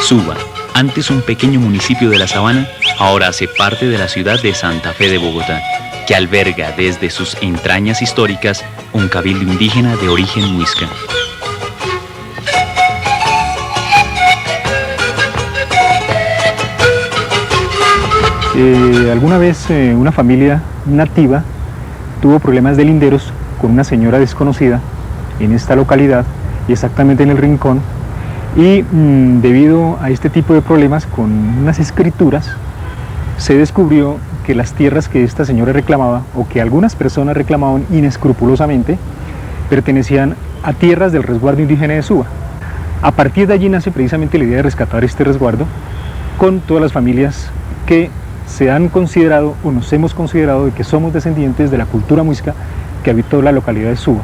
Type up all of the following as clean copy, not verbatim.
Suba, antes un pequeño municipio de la Sabana, ahora hace parte de la ciudad de Santa Fe de Bogotá, que alberga desde sus entrañas históricas un cabildo indígena de origen muisca. Alguna vez una familia nativa tuvo problemas de linderos con una señora desconocida en esta localidad, y exactamente en el Rincón, y debido a este tipo de problemas con unas escrituras, se descubrió que las tierras que esta señora reclamaba, o que algunas personas reclamaban inescrupulosamente, pertenecían a tierras del resguardo indígena de Suba. A partir de allí nace precisamente la idea de rescatar este resguardo con todas las familias que se han considerado o nos hemos considerado de que somos descendientes de la cultura muisca que habitó la localidad de Suba.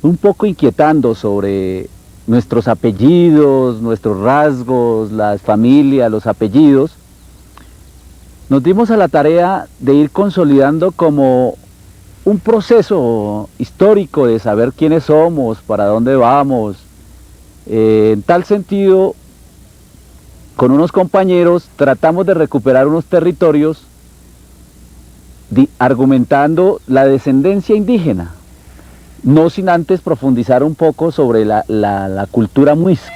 Un poco inquietando sobre nuestros apellidos, nuestros rasgos, las familias, los apellidos, nos dimos a la tarea de ir consolidando como un proceso histórico de saber quiénes somos, para dónde vamos. En tal sentido, con unos compañeros tratamos de recuperar unos territorios argumentando la descendencia indígena, no sin antes profundizar un poco sobre la cultura muisca.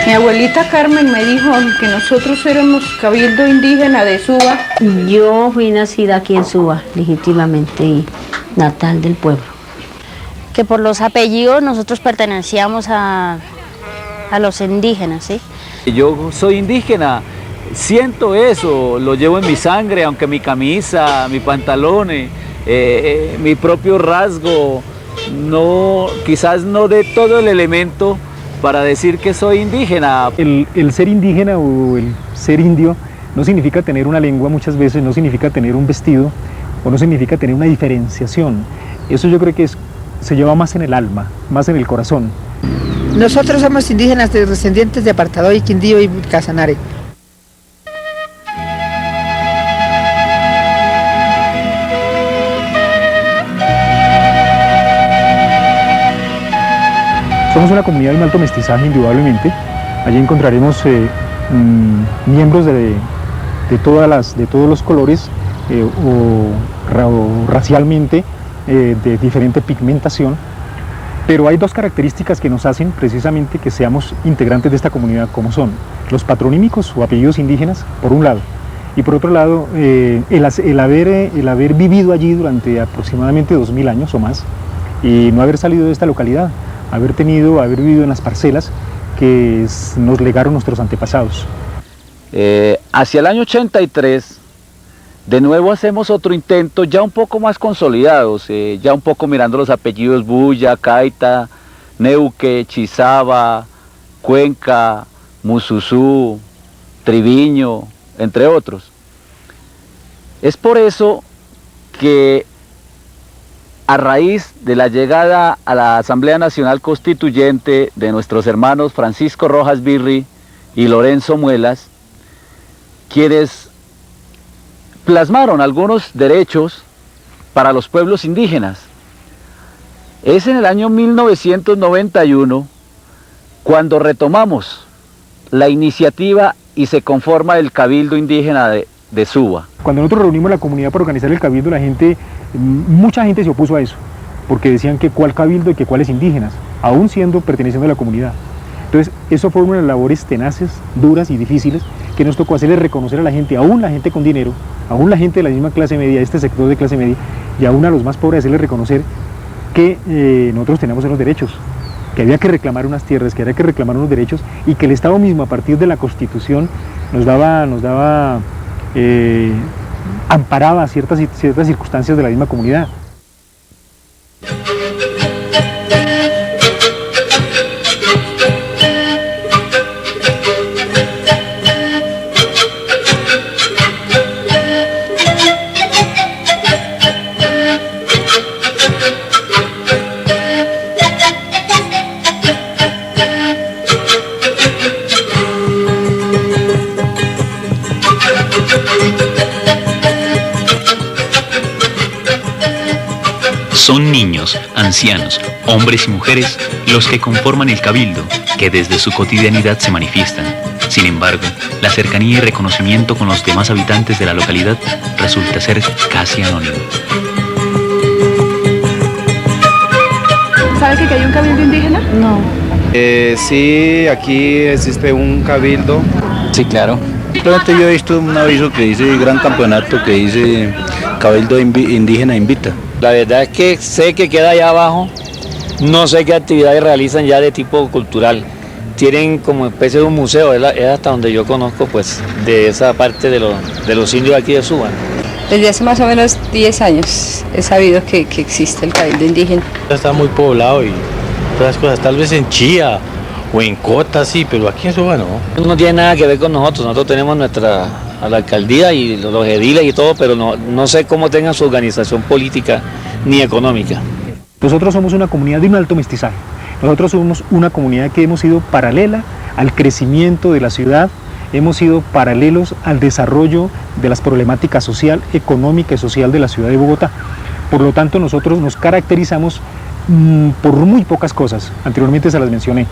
Mi abuelita Carmen me dijo que nosotros éramos cabildo indígena de Suba. Yo fui nacida aquí en Suba, legítimamente, y natal del pueblo. Que por los apellidos nosotros pertenecíamos a los indígenas, ¿sí? Yo soy indígena, siento eso, lo llevo en mi sangre, aunque mi camisa, mi pantalón, mi propio rasgo, no, quizás no de todo el elemento para decir que soy indígena. El ser indígena o el ser indio no significa tener una lengua muchas veces, no significa tener un vestido o no significa tener una diferenciación. Eso yo creo que se lleva más en el alma, más en el corazón. Nosotros somos indígenas descendientes de Apartadoy, Quindío y Casanare. Somos una comunidad de un alto mestizaje, indudablemente. Allí encontraremos miembros de todos los colores o racialmente de diferente pigmentación, pero hay dos características que nos hacen precisamente que seamos integrantes de esta comunidad, como son los patronímicos o apellidos indígenas, por un lado, y por otro lado, el haber vivido allí durante aproximadamente 2000 años o más y no haber salido de esta localidad, haber vivido en las parcelas que nos legaron nuestros antepasados. Hacia el año 83, de nuevo hacemos otro intento, ya un poco más consolidados, ya un poco mirando los apellidos Bulla, Caita, Neuque, Chizaba, Cuenca, Mususú, Triviño, entre otros. Es por eso que a raíz de la llegada a la Asamblea Nacional Constituyente de nuestros hermanos Francisco Rojas Birri y Lorenzo Muelas, quienes plasmaron algunos derechos para los pueblos indígenas. Es en el año 1991 cuando retomamos la iniciativa y se conforma el Cabildo Indígena de Suba. Cuando nosotros reunimos la comunidad para organizar el Cabildo, mucha gente se opuso a eso, porque decían que cuál cabildo y que cuáles indígenas, aún perteneciendo a la comunidad. Entonces, eso fue una de las labores tenaces, duras y difíciles, que nos tocó hacerle reconocer a la gente, aún la gente con dinero, aún la gente de la misma clase media, este sector de clase media, y aún a los más pobres, hacerle reconocer que nosotros teníamos unos derechos, que había que reclamar unas tierras, que había que reclamar unos derechos, y que el Estado mismo, a partir de la Constitución, amparaba ciertas circunstancias de la misma comunidad. Son niños, ancianos, hombres y mujeres los que conforman el cabildo, que desde su cotidianidad se manifiestan. Sin embargo, la cercanía y reconocimiento con los demás habitantes de la localidad resulta ser casi anónimo. ¿Sabe que hay un cabildo indígena? No. Sí, aquí existe un cabildo. Sí, claro. Simplemente yo he visto un aviso que dice gran campeonato, que dice Cabildo Indígena Invita. La verdad es que sé que queda allá abajo, no sé qué actividades realizan ya de tipo cultural. Tienen como especie de un museo, es hasta donde yo conozco pues de esa parte de los indios aquí de Suba. Desde hace más o menos 10 años he sabido que existe el Cabildo Indígena. Está muy poblado y todas las cosas, tal vez en Chía o en Cota, sí, pero aquí en Suba no. No tiene nada que ver con nosotros tenemos a la alcaldía y los ediles y todo, pero no sé cómo tengan su organización política ni económica. Nosotros somos una comunidad de un alto mestizaje. Nosotros somos una comunidad que hemos sido paralela al crecimiento de la ciudad, hemos sido paralelos al desarrollo de las problemáticas social, económica y social de la ciudad de Bogotá. Por lo tanto, nosotros nos caracterizamos por muy pocas cosas, anteriormente se las mencioné.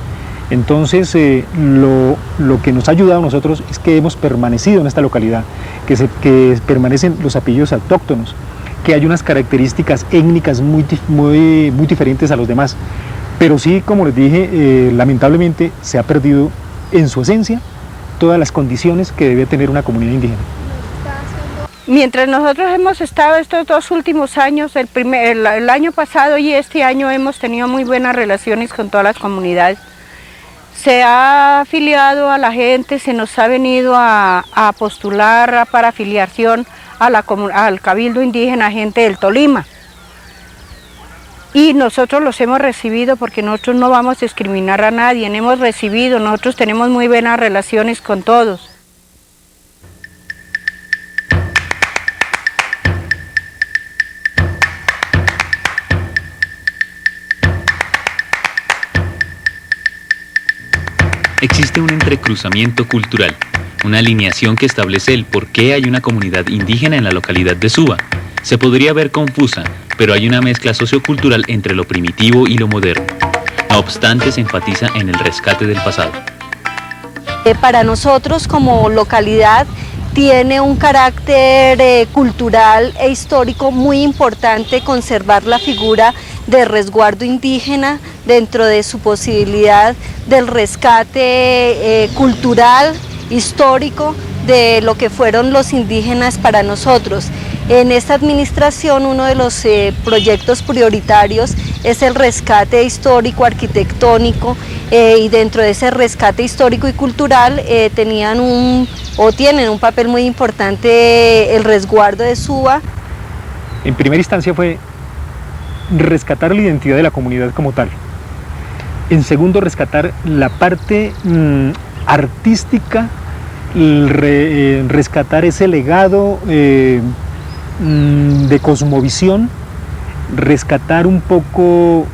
Entonces, lo que nos ha ayudado a nosotros es que hemos permanecido en esta localidad, que permanecen los apellidos autóctonos, que hay unas características étnicas muy diferentes a los demás. Pero sí, como les dije, lamentablemente se ha perdido en su esencia todas las condiciones que debe tener una comunidad indígena. Mientras nosotros hemos estado estos 2 últimos años, el año pasado y este año hemos tenido muy buenas relaciones con todas las comunidades. Se ha afiliado a la gente, se nos ha venido a postular para afiliación al Cabildo Indígena gente del Tolima. Y nosotros los hemos recibido porque nosotros no vamos a discriminar a nadie, nosotros tenemos muy buenas relaciones con todos. Existe un entrecruzamiento cultural, una alineación que establece el por qué hay una comunidad indígena en la localidad de Suba. Se podría ver confusa, pero hay una mezcla sociocultural entre lo primitivo y lo moderno. No obstante, se enfatiza en el rescate del pasado. Para nosotros como localidad tiene un carácter cultural e histórico muy importante conservar la figura de resguardo indígena dentro de su posibilidad del rescate cultural, histórico de lo que fueron los indígenas para nosotros. En esta administración uno de los proyectos prioritarios es el rescate histórico, arquitectónico, y dentro de ese rescate histórico y cultural tienen un papel muy importante el resguardo de Suba. En primera instancia fue rescatar la identidad de la comunidad como tal. En segundo, rescatar la parte artística, rescatar ese legado de cosmovisión, rescatar un poco,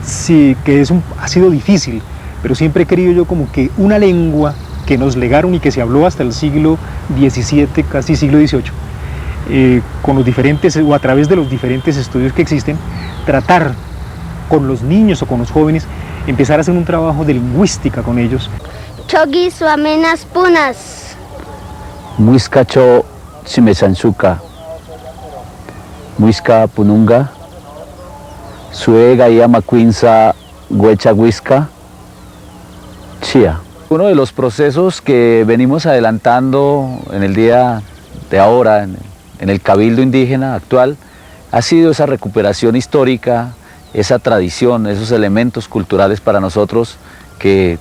sí, que ha sido difícil, pero siempre he querido yo como que una lengua que nos legaron y que se habló hasta el siglo XVII, casi siglo XVIII, con los diferentes, o a través de los diferentes estudios que existen, tratar con los niños o con los jóvenes, empezar a hacer un trabajo de lingüística con ellos. Chogi suamenas punas. Muiscacho chimesanchuca. Muisca pununga. Suega y amacuinza huecha huisca. Chía. Uno de los procesos que venimos adelantando en el día de ahora, en el Cabildo Indígena actual, ha sido esa recuperación histórica, esa tradición, esos elementos culturales para nosotros que,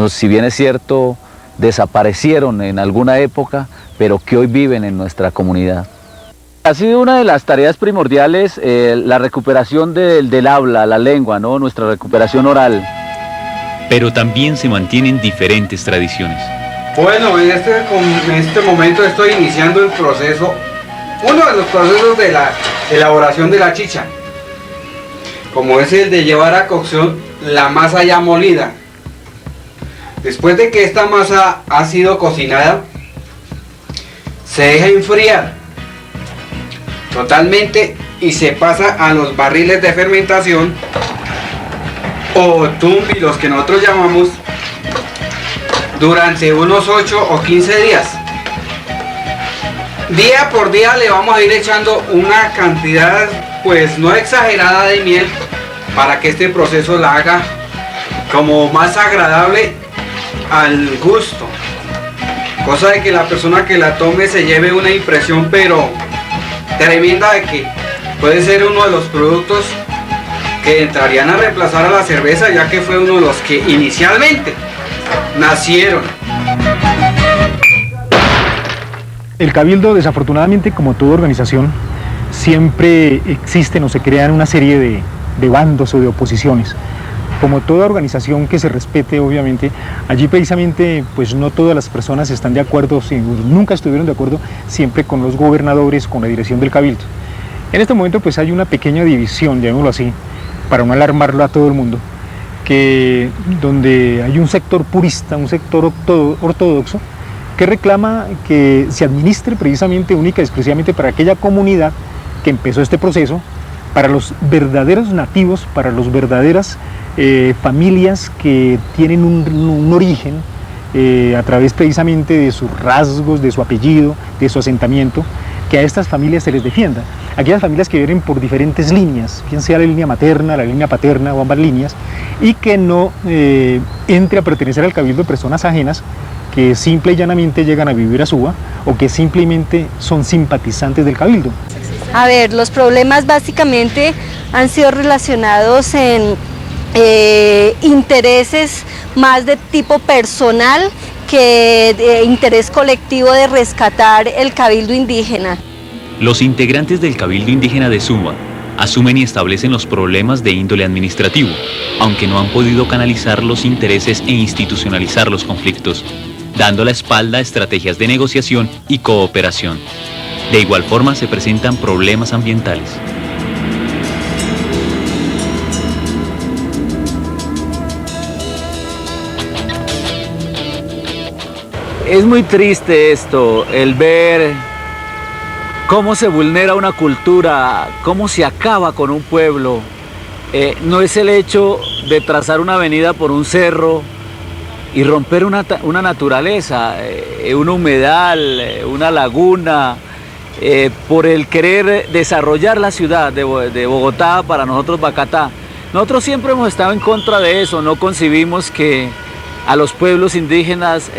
si bien es cierto, desaparecieron en alguna época, pero que hoy viven en nuestra comunidad. Ha sido una de las tareas primordiales la recuperación del habla, la lengua, ¿no? Nuestra recuperación oral. Pero también se mantienen diferentes tradiciones. Bueno, en este momento estoy iniciando el proceso, uno de los procesos de la elaboración de la chicha, como es el de llevar a cocción la masa ya molida. Después de que esta masa ha sido cocinada, se deja enfriar totalmente y se pasa a los barriles de fermentación o tumbi, los que nosotros llamamos, durante unos 8 o 15 días. Día por día le vamos a ir echando una cantidad pues no exagerada de miel para que este proceso la haga como más agradable al gusto, cosa de que la persona que la tome se lleve una impresión pero tremenda de que puede ser uno de los productos que entrarían a reemplazar a la cerveza, ya que fue uno de los que inicialmente nacieron. El Cabildo, desafortunadamente, como toda organización, siempre existen o se crean una serie de bandos o de oposiciones. Como toda organización que se respete, obviamente, allí precisamente pues no todas las personas están de acuerdo, nunca estuvieron de acuerdo siempre con los gobernadores, con la dirección del Cabildo. En este momento pues hay una pequeña división, llamémoslo así, para no alarmarlo a todo el mundo, donde hay un sector purista, un sector ortodoxo, que reclama que se administre precisamente única y exclusivamente para aquella comunidad que empezó este proceso, para los verdaderos nativos, para las verdaderas familias que tienen un origen a través precisamente de sus rasgos, de su apellido, de su asentamiento, que a estas familias se les defienda. Aquellas familias que vienen por diferentes líneas, bien sea la línea materna, la línea paterna o ambas líneas, y que no entre a pertenecer al Cabildo de personas ajenas que simple y llanamente llegan a vivir a Suba o que simplemente son simpatizantes del Cabildo. A ver, los problemas básicamente han sido relacionados en intereses más de tipo personal que de interés colectivo de rescatar el Cabildo indígena. Los integrantes del Cabildo Indígena de Suba asumen y establecen los problemas de índole administrativo, aunque no han podido canalizar los intereses e institucionalizar los conflictos, dando la espalda a estrategias de negociación y cooperación. De igual forma se presentan problemas ambientales. Es muy triste esto, el ver cómo se vulnera una cultura, cómo se acaba con un pueblo. No es el hecho de trazar una avenida por un cerro y romper una naturaleza, un humedal, una laguna, por el querer desarrollar la ciudad de Bogotá, para nosotros Bacatá. Nosotros siempre hemos estado en contra de eso, no concibimos que a los pueblos indígenas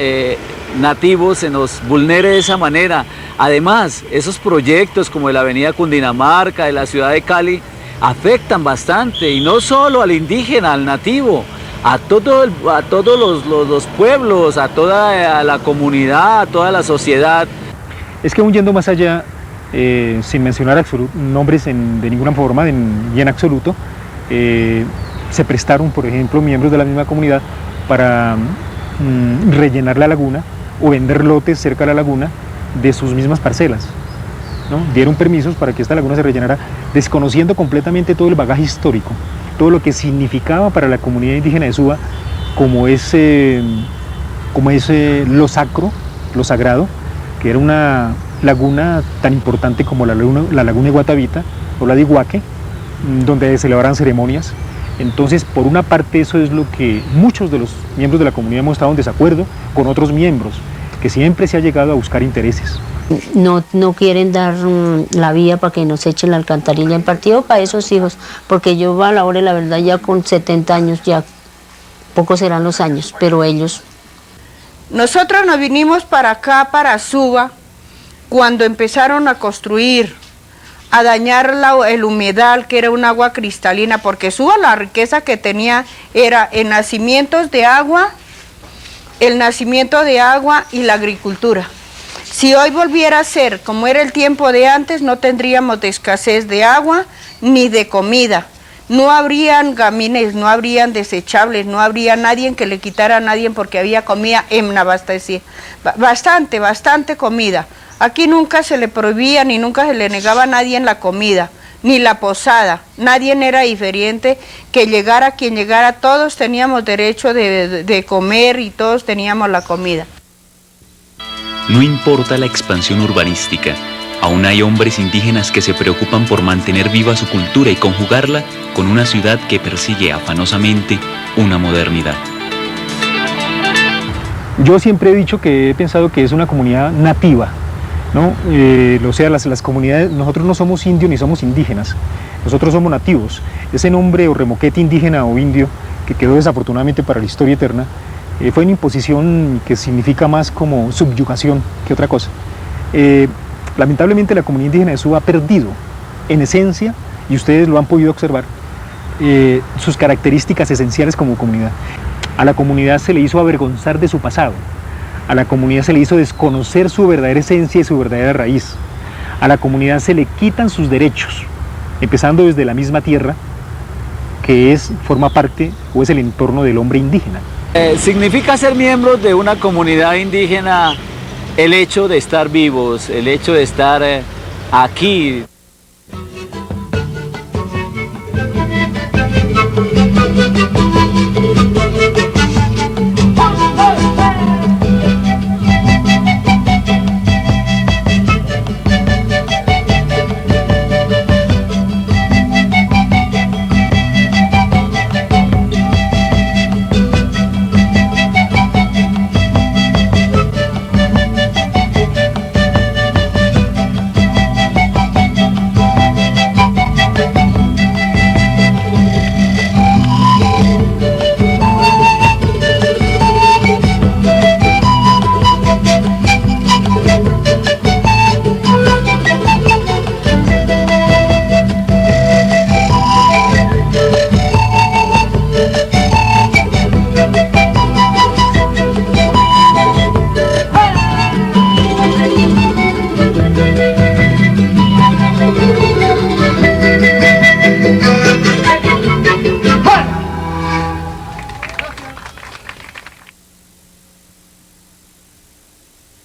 nativos se nos vulnere de esa manera. Además, esos proyectos como de la avenida Cundinamarca, de la ciudad de Cali, afectan bastante, y no solo al indígena, al nativo, a todos los pueblos, a toda la comunidad, a toda la sociedad. Es que aún yendo más allá, sin mencionar nombres de ninguna forma, y en absoluto, se prestaron, por ejemplo, miembros de la misma comunidad para rellenar la laguna o vender lotes cerca de la laguna de sus mismas parcelas, ¿no? Dieron permisos para que esta laguna se rellenara, desconociendo completamente todo el bagaje histórico, todo lo que significaba para la comunidad indígena de Suba, como es lo sacro, lo sagrado, que era una laguna tan importante como la laguna de Guatavita o la de Iguaque, donde se celebraban ceremonias. Entonces, por una parte, eso es lo que muchos de los miembros de la comunidad hemos estado en desacuerdo con otros miembros, que siempre se ha llegado a buscar intereses. No quieren dar la vía para que nos echen la alcantarilla en partido para esos hijos, porque yo a la hora de la verdad ya con 70 años, ya pocos serán los años, pero ellos... Nosotros nos vinimos para acá, para Suba, cuando empezaron a construir, a dañar el humedal, que era un agua cristalina, porque Suba la riqueza que tenía era en nacimientos de agua, el nacimiento de agua y la agricultura. Si hoy volviera a ser como era el tiempo de antes, no tendríamos de escasez de agua ni de comida. No habrían gamines, no habrían desechables, no habría nadie que le quitara a nadie porque había comida en abastecida. Bastante comida. Aquí nunca se le prohibía ni nunca se le negaba a nadie la comida, ni la posada. Nadie era diferente, que llegara quien llegara, todos teníamos derecho de comer y todos teníamos la comida. No importa la expansión urbanística, Aún hay hombres indígenas que se preocupan por mantener viva su cultura y conjugarla con una ciudad que persigue afanosamente una modernidad. Yo siempre he dicho que he pensado que es una comunidad nativa, ¿no? O sea, las comunidades, nosotros no somos indios ni somos indígenas, nosotros somos nativos. Ese nombre o remoquete indígena o indio, que quedó desafortunadamente para la historia eterna, fue una imposición que significa más como subyugación que otra cosa. Lamentablemente la comunidad indígena de Suba ha perdido, en esencia, y ustedes lo han podido observar, sus características esenciales como comunidad. A la comunidad se le hizo avergonzar de su pasado, a la comunidad se le hizo desconocer su verdadera esencia y su verdadera raíz, a la comunidad se le quitan sus derechos, empezando desde la misma tierra, que forma parte o es el entorno del hombre indígena. ¿Significa ser miembros de una comunidad indígena el hecho de estar vivos, el hecho de estar aquí?